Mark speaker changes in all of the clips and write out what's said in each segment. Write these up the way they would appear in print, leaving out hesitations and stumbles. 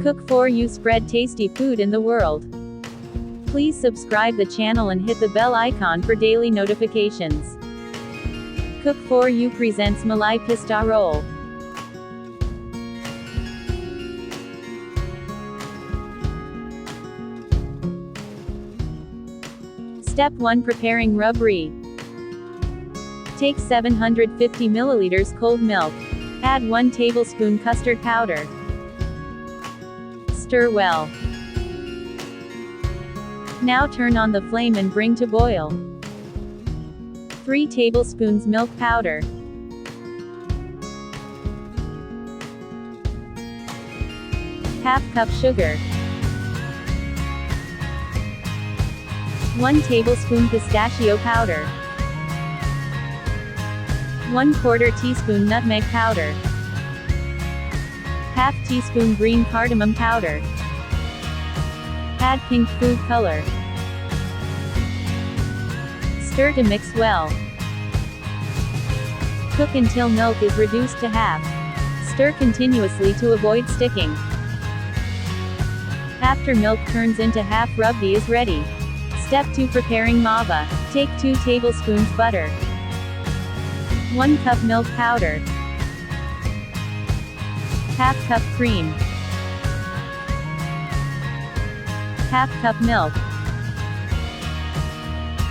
Speaker 1: Cook for you, spread tasty food in the world. Please subscribe the channel and hit the bell icon for daily notifications. Cook for you presents Malai Pistachio Roll. Step 1, preparing Rabri. Take 750 milliliters cold milk. Add 1 tablespoon custard powder. Stir well. Now turn on the flame and bring to boil. 3 tablespoons milk powder. Half cup sugar. 1 tablespoon pistachio powder. 1/4 teaspoon nutmeg powder. Half teaspoon green cardamom powder. Add pink food color. Stir to mix well. Cook until milk is reduced to half. Stir continuously to avoid sticking. After milk turns into half, Rabdi is ready. Step 2, preparing Mawa. Take 2 tablespoons butter. 1 cup milk powder. Half cup cream. Half cup milk.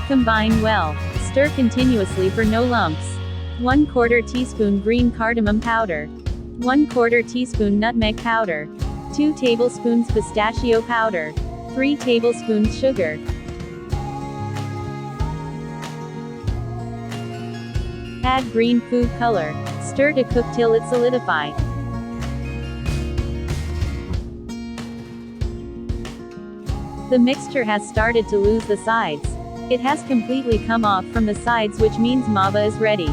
Speaker 1: Combine well. Stir continuously for no lumps. 1/4 teaspoon green cardamom powder. 1/4 teaspoon nutmeg powder. 2 tablespoons pistachio powder. 3 tablespoons sugar. Add green food color. Stir to cook till it solidifies. The mixture has started to lose the sides. It has completely come off from the sides, which means Mawa is ready.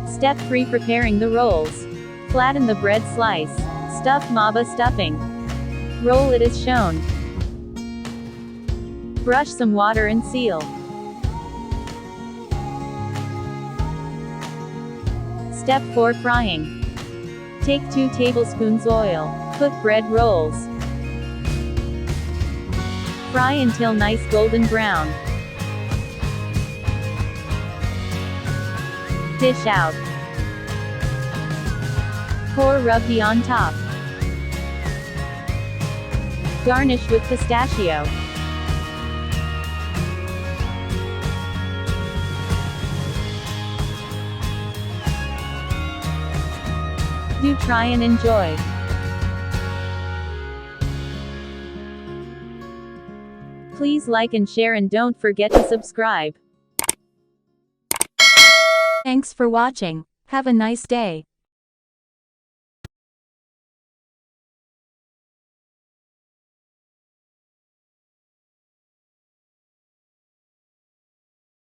Speaker 1: Step 3, preparing the rolls. Flatten the bread slice. Stuff Mawa stuffing. Roll it as shown. Brush some water and seal. Step 4, frying. Take 2 tablespoons oil. Cook bread rolls. Fry until nice golden brown. Dish out. Pour Rabdi on top. Garnish with pistachio. Do try and enjoy. Please like and share, and don't forget to subscribe. Thanks for watching. Have a nice day.